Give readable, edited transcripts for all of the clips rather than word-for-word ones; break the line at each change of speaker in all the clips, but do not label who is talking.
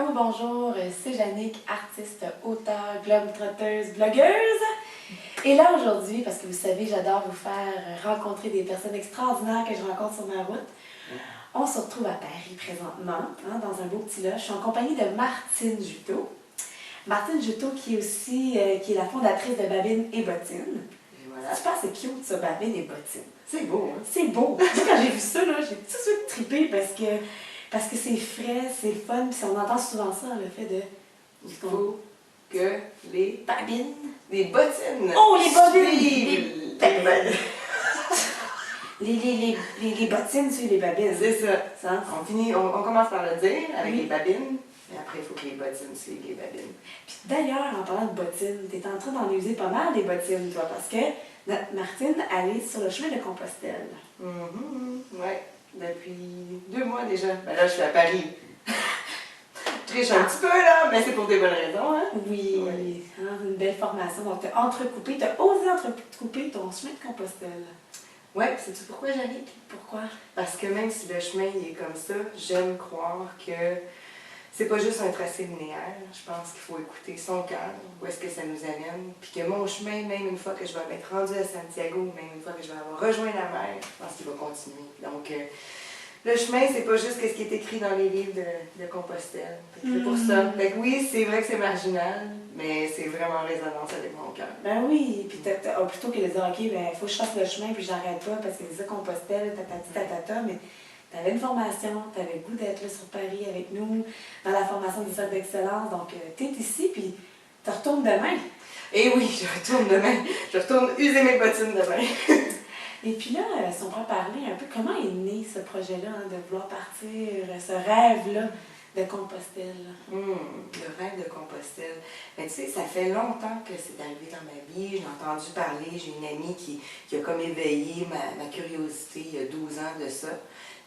Oh bonjour, c'est Jannick, artiste, auteure, globe-trotteuse, blogueuse. Et là aujourd'hui, parce que vous savez, j'adore vous faire rencontrer des personnes extraordinaires que je rencontre sur ma route. On se retrouve à Paris présentement, dans un beau petit lodge. Je suis en compagnie de Martine Juteau. Martine Juteau qui est aussi qui est la fondatrice de Babine et Bottines.
Et voilà.
Tu penses que c'est cute ça, Babine et Bottines?
C'est beau, hein?
C'est beau. Moi, quand j'ai vu ça, là, j'ai tout de suite trippé parce que c'est frais, c'est le fun, puis on entend souvent ça, le fait de...
Il faut que les
Babines.
les bottines.
Oh, les bottines!
suivent
Les bottines suivent les babines.
C'est ça.
Ça.
On commence par le dire avec
Oui.
les babines, et après il faut que les bottines suivent les babines.
Puis d'ailleurs, en parlant de bottines, tu es en train d'en user pas mal des bottines, toi, parce que notre Martine, elle est sur le chemin de Compostelle.
Ouais, depuis 2 mois déjà. Ben là, je suis à Paris. Je triche un petit peu là, mais c'est pour des bonnes raisons, hein?
Oui,
Oui.
Une belle formation. Donc, tu as osé entrecouper ton chemin de Compostelle.
Ouais, sais-tu pourquoi, Jannick?
Pourquoi?
Parce que même si le chemin il est comme ça, j'aime croire que c'est pas juste un tracé linéaire. Je pense qu'il faut écouter son cœur, où est-ce que ça nous amène. Puis que mon chemin, même une fois que je vais m'être rendue à Santiago, même une fois que je vais avoir rejoint la mer, je pense qu'il va continuer. Donc, le chemin, c'est pas juste ce qui est écrit dans les livres de Compostelle. Fait que c'est pour ça. Fait que oui, c'est vrai que c'est marginal, mais c'est vraiment en résonance avec mon cœur.
Ben oui, puis plutôt que de dire, OK, ben il faut que je fasse le chemin, puis j'arrête pas, parce que c'est ça Compostelle, tatata, mais tu avais une formation, tu avais le goût d'être là sur Paris avec nous, dans la formation des salles d'excellence, donc tu es ici, puis tu retournes demain.
Et oui, je retourne demain. Je retourne user mes bottines demain.
Et puis là, si on pourrait parler un peu, comment est né ce projet-là, de vouloir partir, ce rêve-là de Compostelle?
Le rêve de Compostelle. Ben, tu sais, ça fait longtemps que c'est arrivé dans ma vie. J'en ai entendu parler. J'ai une amie qui a comme éveillé ma curiosité il y a 12 ans de ça.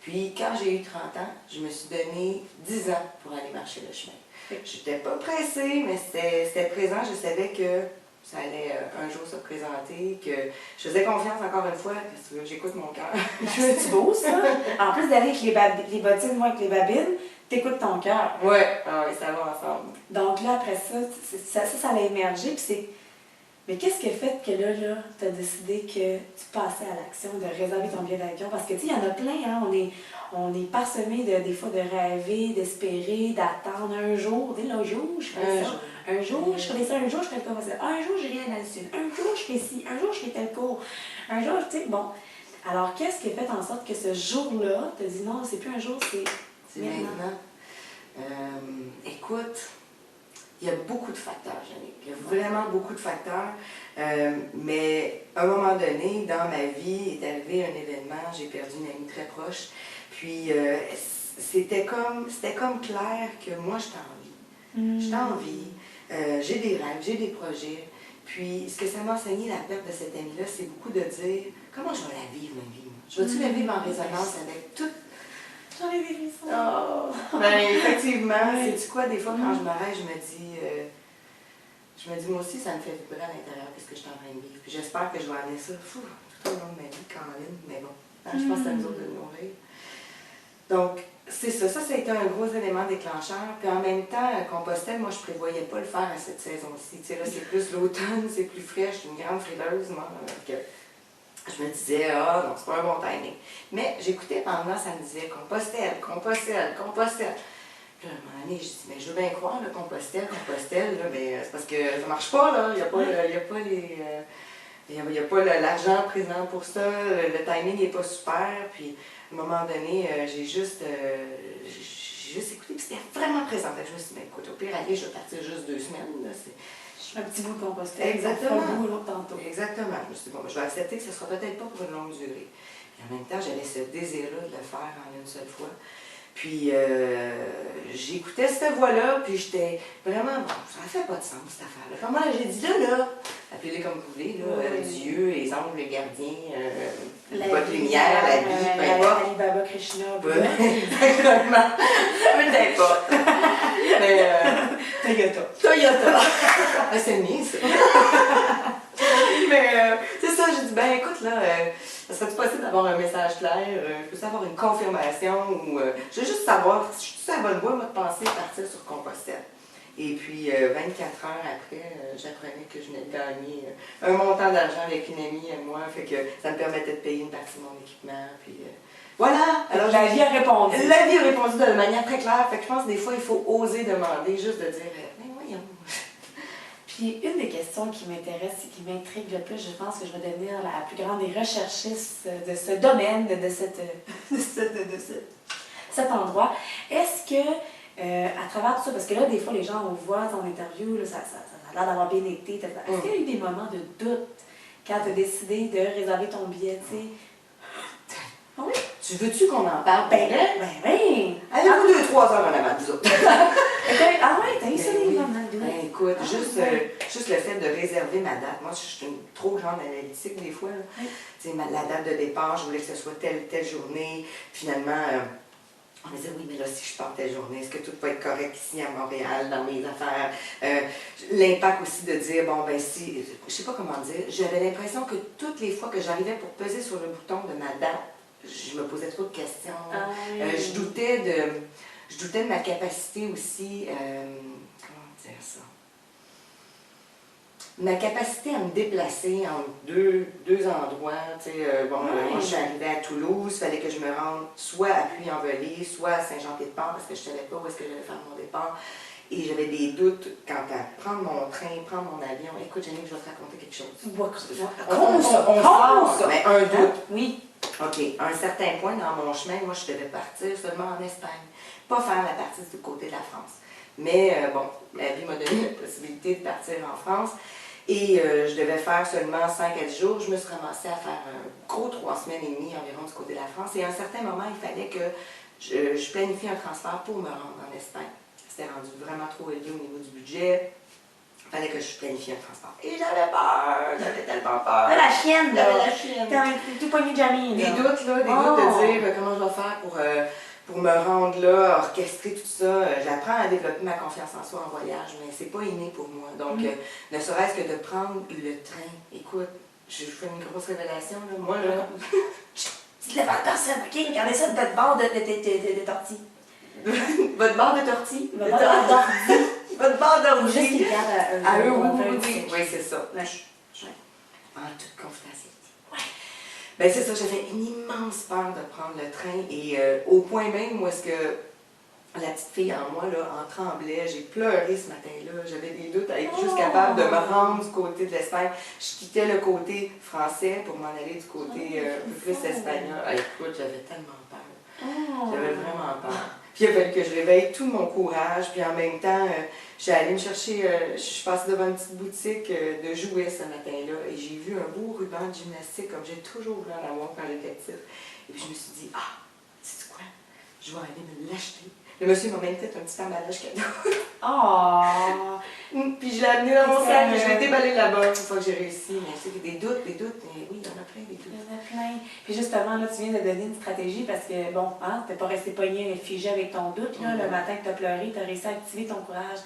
Puis, quand j'ai eu 30 ans, je me suis donné 10 ans pour aller marcher le chemin. Je n'étais pas pressée, mais c'était présent. Je savais que ça allait un jour se présenter, que je faisais confiance encore une fois, parce que j'écoute mon cœur.
C'est beau, ça? En plus d'aller avec les bottines, moi avec les babines, t'écoutes ton cœur.
Ouais, ça va ensemble.
Donc là, après ça a émergé, puis c'est... Mais qu'est-ce qui a fait que là, tu as décidé que tu passais à l'action, de réserver ton billet d'avion? Parce que, tu sais, il y en a plein, hein? On est parsemé des fois de rêver, d'espérer, d'attendre un jour. Dès le jour, je ferai ça. Un jour, je ferai ça. Un jour, je ferai comme ça. Un jour, j'irai à la Sud. Un jour, je ferai ci. Un jour, je ferai tel cours. Un jour, tu sais, bon. Alors, qu'est-ce qui a fait en sorte que ce jour-là, tu as dit non, c'est plus un jour, c'est maintenant?
Écoute, il y a beaucoup de facteurs, Jannick. Il y a vraiment beaucoup de facteurs. Mais à un moment donné, dans ma vie, est arrivé un événement, j'ai perdu une amie très proche. Puis c'était comme clair que moi, j'étais en vie. J'étais en vie. J'ai des rêves, j'ai des projets. Puis ce que ça m'a enseigné, la perte de cette amie-là, c'est beaucoup de dire comment je vais la vivre, ma vie. Je vais-tu la vivre en résonance avec tout?
J'en ai des frissons.
Oh, ben effectivement, sais-tu quoi, des fois quand je m'arrête, je me dis, moi aussi ça me fait vibrer à l'intérieur, qu'est-ce que je suis en train de vivre. Puis j'espère que je vais amener ça tout au long de ma vie, Caroline, mais bon, je pense que c'est à nous autres de nourrir. Donc, c'est ça a été un gros élément déclencheur. Puis en même temps, Compostelle, moi je prévoyais pas le faire à cette saison-ci. Tu sais, là c'est plus l'automne, c'est plus frais, je suis une grande frileuse, moi. Je me disais, non, c'est pas un bon timing. Mais j'écoutais pendant, ça me disait Compostelle. Puis là, à un moment donné, je dis, mais je veux bien croire, le Compostelle, là, mais c'est parce que ça marche pas, là. Il n'y a pas l'argent présent pour ça. Le timing n'est pas super. Puis à un moment donné, j'ai juste écouté, puis c'était vraiment présent. Je me suis dit, mais écoute, au pire, allez, je vais partir juste 2 semaines. Là,
Un petit bout de Compostelle.
exactement.
Un bout l'autre tantôt.
Exactement. Je me suis dit, bon, je vais accepter que ce ne sera peut-être pas pour une longue durée. Et en même temps, j'avais ce désir-là de le faire en une seule fois. Puis j'écoutais cette voix-là, puis j'étais vraiment, bon, ça ne fait pas de sens cette affaire-là. Puis moi, j'ai dit, là, appelez-les comme vous voulez, là, Dieu, les anges, les gardiens, votre lumière, la vie, peu importe.
Alibaba Krishna,
Exactement. Peu importe. Mais, Toyota. C'est le mien, ça. Mais c'est ça, j'ai dit, ben écoute, là, ça serait-tu possible d'avoir un message clair? Peux-tu avoir une confirmation? Ou, je veux juste savoir, si je suis à la bonne voie, moi, de penser partir sur Compostelle. Et puis, 24 heures après, j'apprenais que je venais de gagner un montant d'argent avec une amie et moi, fait que ça me permettait de payer une partie de mon équipement. Puis, voilà!
Alors, la vie a répondu.
La vie a répondu de manière très claire. Fait que je pense que des fois, il faut oser demander, juste de dire, mais voyons.
Puis une des questions qui m'intéresse et qui m'intrigue le plus, je pense que je vais devenir la plus grande des recherchistes de ce domaine, de cet endroit. Est-ce que, à travers tout ça, parce que là, des fois, les gens, on voit ton interview, là, ça a l'air d'avoir bien été. Est-ce qu'il y a eu des moments de doute quand tu as décidé de réserver ton billet, tu sais? Ah oui?
Tu veux-tu qu'on en parle?
Ben oui!
Avez-vous 2-3 heures en avant, vous autres?
Ah oui, t'as eu ça des moments de doute?
Ben écoute, juste le fait de réserver ma date. Moi, je suis une trop grande analytique des fois.
Oui.
La date de départ, je voulais que ce soit telle journée. Finalement, on me disait, oui, mais là, si je pars telle journée, est-ce que tout va être correct ici à Montréal, dans mes affaires? L'impact aussi de dire, bon, ben si, je sais pas comment dire, j'avais l'impression que toutes les fois que j'arrivais pour peser sur le bouton de ma date, je me posais trop de questions.
Ah, oui.
Je doutais de ma capacité aussi, comment dire ça? Ma capacité à me déplacer entre deux endroits. Moi, je suis arrivée à Toulouse, il fallait que je me rende soit à Puy-en-Velay, soit à Saint-Jean-Pied-de-Port, parce que je ne savais pas où est-ce que j'allais faire mon départ. Et j'avais des doutes quant à prendre mon train, prendre mon avion. Écoute, Jenny, je vais te raconter quelque chose. On sort, mais un doute.
Oui.
OK. À un certain point dans mon chemin, moi, je devais partir seulement en Espagne. Pas faire la partie du côté de la France. Mais la vie m'a donné la possibilité de partir en France. Et je devais faire seulement 5 à 10 jours. Je me suis ramassée à faire un gros 3 semaines et demie environ du côté de la France. Et à un certain moment, il fallait que je planifie un transfert pour me rendre en Espagne. C'était rendu vraiment trop élevé au niveau du budget. Il fallait que je planifie un transport. Et j'avais peur, j'avais tellement peur.
La chienne, là.
J'avais la chienne.
T'es poigné de Jamie,
Des
là.
doutes, là, des doutes de dire comment je vais faire pour me rendre là, orchestrer tout ça. J'apprends à développer ma confiance en soi en voyage, mais c'est pas inné pour moi. Donc, ne serait-ce que de prendre le train. Écoute, je fais une grosse révélation, là. Moi, là...
Tu te lèves en personne, OK? Regardez ça de votre bord de tortille.
Votre barre de tortille?
Votre bord d'ordi.
Votre barre d'ordi.
Juste qu'ils regardent
à eux,
oui.
Oui, c'est ça.
Ouais.
En toute confidentialité. Ouais. Ben c'est ça, j'avais une immense peur de prendre le train et au point même où est-ce que la petite fille en moi là, en tremblait, j'ai pleuré ce matin-là, j'avais des doutes à être juste capable de me rendre du côté de l'Espagne. Je quittais le côté français pour m'en aller du côté un peu plus espagnol. Écoute, j'avais tellement peur. J'avais vraiment peur. Puis il a fallu que je réveille tout mon courage, puis en même temps, je suis allée me chercher, je suis passée devant une petite boutique de jouets ce matin-là, et j'ai vu un beau ruban de gymnastique, comme j'ai toujours voulu en avoir quand j'étais petite. Et puis je me suis dit, sais-tu quoi? Je vais aller me l'acheter. Le monsieur m'a même fait un petit emballage cadeau. Puis je l'ai amené dans mon sac, je l'ai déballé là-bas une fois que j'ai réussi. Mais c'est des doutes, mais oui, il y en a plein des doutes.
Il y en a plein. Puis justement, là, tu viens de donner une stratégie parce que, bon, t'es pas resté pogné et figé avec ton doute. Là, le matin que t'as pleuré, t'as réussi à activer ton courage.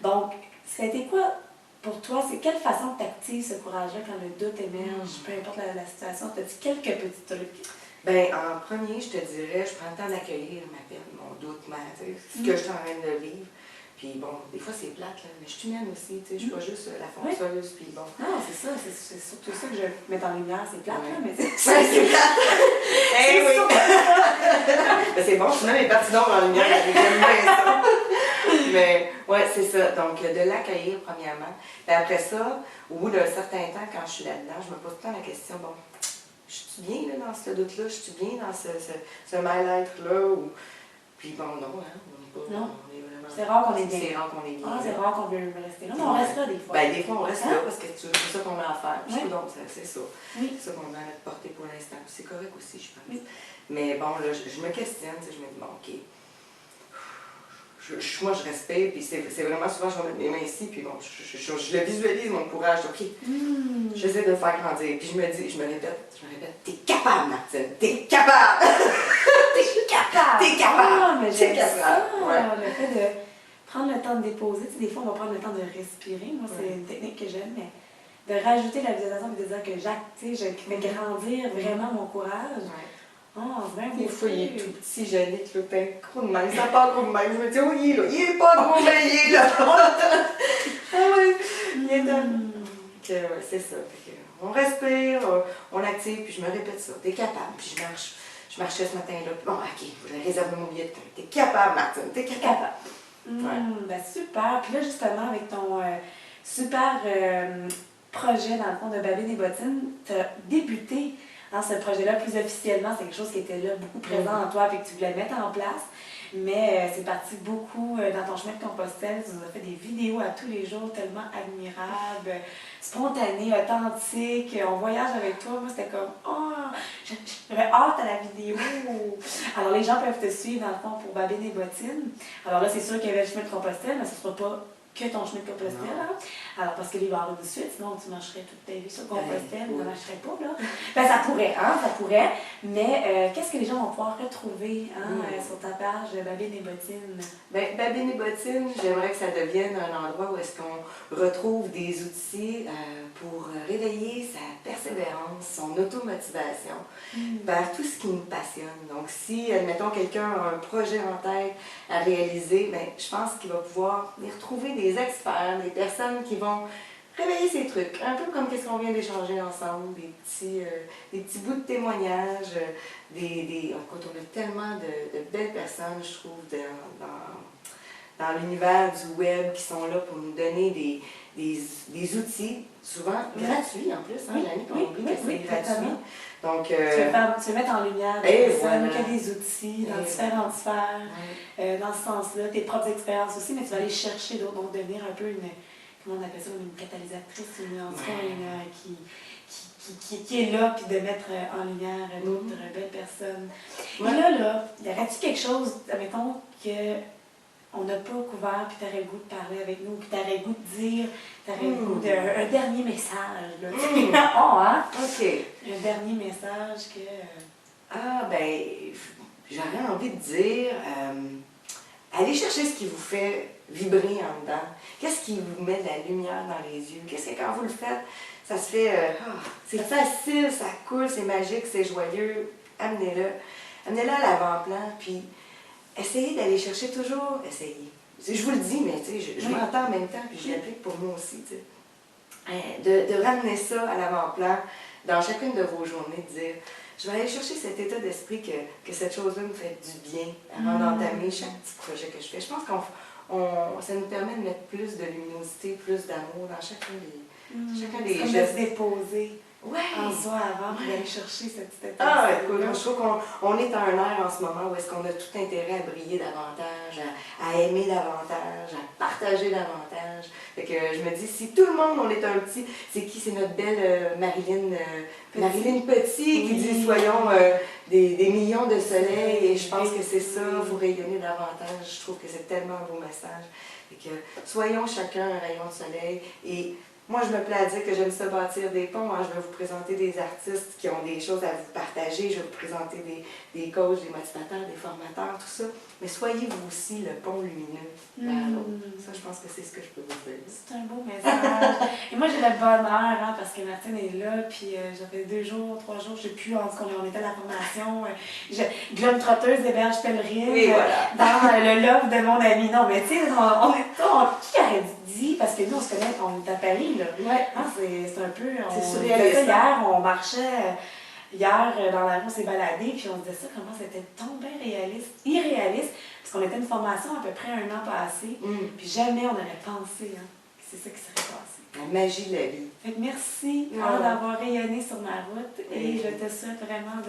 Donc, c'était quoi pour toi? C'est quelle façon que t'actives ce courage-là quand le doute émerge, peu importe la situation? T'as-tu quelques petits trucs?
Bien, en premier, je te dirais, je prends le temps d'accueillir ma peine, mon doute, ce que je suis en train de vivre. Puis bon, des fois c'est plate, là, mais je suis humaine aussi, tu sais, je suis pas juste la fonceuse, puis bon.
Non, c'est ça, c'est surtout ça que je mets en lumière, c'est plate, là, mais c'est
c'est plate! Oui! Ben, c'est bon, sinon les parties d'ombre en lumière, j'aime bien ça. Mais ouais, c'est ça, donc de l'accueillir premièrement. Puis après ça, au bout d'un certain temps, quand je suis là-dedans, je me pose tout le temps la question, bon, je suis bien là, dans ce doute-là, je suis bien dans ce mal-être-là, ou... Puis bon, non, hein, on n'est pas...
Non.
On est vraiment...
C'est rare qu'on est bien.
C'est rare qu'on est bien.
C'est rare qu'on veut rester là, mais on reste là des fois.
Ben, des fois, on reste là parce que c'est ça qu'on a à faire. Puis donc, c'est ça.
Oui.
C'est ça qu'on a à notre portée pour l'instant. C'est correct aussi, je pense. Oui. Mais bon, là, je me questionne, je me dis, bon, OK. Moi, je respecte, puis c'est vraiment souvent, je vais mettre mes mains ici, puis bon, je le visualise, mon courage, OK. J'essaie de le faire grandir. Puis je me répète, t'es capable, Martine, t'es capable! T'es capable! T'es capable!
Mais j'aime ça, le fait de prendre le temps de déposer. Tu sais, des fois, on va prendre le temps de respirer. Moi, c'est une technique que j'aime, mais de rajouter la visualisation et de dire que Jacques, tu sais, je fais grandir vraiment mon courage.
Ouais.
Oh, c'est bien
Des fois, il est
beau.
tout petit, joli, tout le temps, gros de même. Ça part gros de même. Je me dis, oh, il est là. Il est pas gros, mais il est là. Ah oui, il est là. Ouais, c'est ça. Fait que, on respire, on active, puis je me répète ça. T'es capable. Puis je marche. Je marchais ce matin-là. Puis bon, OK, je réserve mon billet de train. T'es capable, Martine. T'es capable.
Ben super. Puis là, justement, avec ton super projet, dans le fond, de Babine et Bottine, tu as débuté dans ce projet-là plus officiellement. C'est quelque chose qui était là, beaucoup présent en toi et que tu voulais mettre en place. Mais c'est parti beaucoup dans ton chemin de Compostelle. Tu nous as fait des vidéos à tous les jours tellement admirables, spontanées, authentiques. On voyage avec toi. Moi, c'était comme, oh, j'avais hâte à la vidéo. Alors, les gens peuvent te suivre, dans le fond, pour Babine et Bottine. Alors là, c'est sûr qu'il y avait le chemin de Compostelle, mais ce ne sera pas que ton chemin de Compostelle. Hein? Alors, parce que les va y avoir de suite, sinon tu marcherais toute ta vie sur Compostelle, on ne marcherait pas, là. Ben, ça pourrait, hein, ça pourrait. Mais qu'est-ce que les gens vont pouvoir retrouver hein, sur ta page Babine et Bottine?
Ben, Babine et Bottine, j'aimerais que ça devienne un endroit où est-ce qu'on retrouve des outils pour réveiller sa persévérance, son automotivation vers tout ce qui nous passionne. Donc, si, admettons, quelqu'un a un projet en tête à réaliser, ben, je pense qu'il va pouvoir y retrouver des experts, des personnes qui vont réveiller ces trucs. Un peu comme qu'est-ce qu'on vient d'échanger ensemble, des petits bouts de témoignages, écoute, on a tellement de belles personnes, je trouve, dans l'univers du web qui sont là pour nous donner des outils, souvent gratuits en plus, hein, Jannick, on oublie que c'est gratuit. Donc,
tu veux mettre en lumière des personnes qui ont des outils dans différentes sphères, dans ce sens-là, tes propres expériences aussi, mais tu vas aller chercher d'autres, donc devenir un peu comment on appelle ça, une catalysatrice, en tout cas, qui est là, puis de mettre en lumière d'autres belles personnes. Et là, y aurait-tu quelque chose, admettons, qu'on n'a pas couvert, puis tu aurais le goût de parler avec nous, puis tu aurais le goût de dire, tu aurais le goût d'un dernier message, là. Oh, hein?
OK.
Un dernier message que...
Ah, ben, j'aurais envie de dire, allez chercher ce qui vous fait vibrer en dedans. Qu'est-ce qui vous met de la lumière dans les yeux? Qu'est-ce que quand vous le faites, ça se fait... c'est facile, ça coule, c'est magique, c'est joyeux. Amenez-le. Amenez-le à l'avant-plan, puis essayez d'aller chercher toujours. Essayez. Je vous le dis, mais tu sais, je m'entends en même temps, puis je l'applique pour moi aussi, tu sais. De ramener ça à l'avant-plan dans chacune de vos journées, de dire... Je vais aller chercher cet état d'esprit que cette chose-là me fait du bien avant d'entamer chaque petit projet que je fais. Je pense que ça nous permet de mettre plus de luminosité, plus d'amour dans chacun des
gestes.
gestes.
De se déposer en soi avant pour aller chercher cette état d'esprit.
Ah, écoute, je trouve qu'on est à un air en ce moment où est-ce qu'on a tout intérêt à briller davantage, à aimer davantage, à partager davantage. Fait que je me dis, si tout le monde, on est un petit... C'est qui? C'est notre belle Marilyn Petit qui dit, soyons des millions de soleils. Et je pense que c'est ça, il faut rayonner davantage. Je trouve que c'est tellement un beau message. Fait que soyons chacun un rayon de soleil. Et moi, je me plais à dire que j'aime ça bâtir des ponts. Hein. Je vais vous présenter des artistes qui ont des choses à vous partager. Je vais vous présenter des coachs, des motivateurs, des formateurs, tout ça. Mais soyez vous aussi le pont lumineux vers l'autre. Ça, je pense que c'est ce que je peux vous dire.
C'est un beau message. Et moi, j'ai le bonheur, hein, parce que Martine est là, puis j'avais 2 jours, 3 jours, je ne sais plus, en tout cas, on était à la formation. Globe trotteuse d'héberge pèlerine, dans le love de mon ami. Non, mais tu sais, qui aurait dit, parce que nous, on se connaît, on est à Paris, là.
Ouais.
Hein, c'est un peu...
C'est surréaliste.
Hier, on marchait... Hier, dans la rue, on s'est baladé, puis on se disait ça, comment c'était tombé irréaliste, parce qu'on était une formation à peu près 1 an passé, puis jamais on aurait pensé hein, que c'est ça qui serait passé.
La magie de la vie.
Fait que merci d'avoir rayonné sur ma route, et je te souhaite vraiment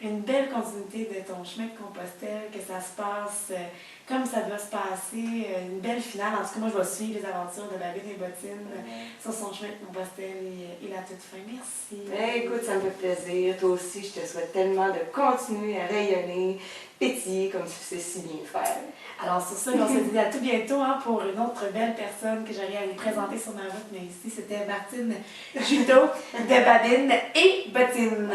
une belle continuité de ton chemin de Compostelle, que ça se passe comme ça doit se passer, une belle finale. En tout cas, moi, je vais suivre les aventures de Babine et Bottine sur son chemin de Compostelle et la toute fin. Merci.
Écoute, ça me fait plaisir. Toi aussi, je te souhaite tellement de continuer à rayonner, pétiller comme tu sais si bien faire.
Alors, sur ça, on se dit à tout bientôt hein, pour une autre belle personne que j'aurais à vous présenter sur ma route. Mais ici, c'était Martine Juteau de Babine et Bottine.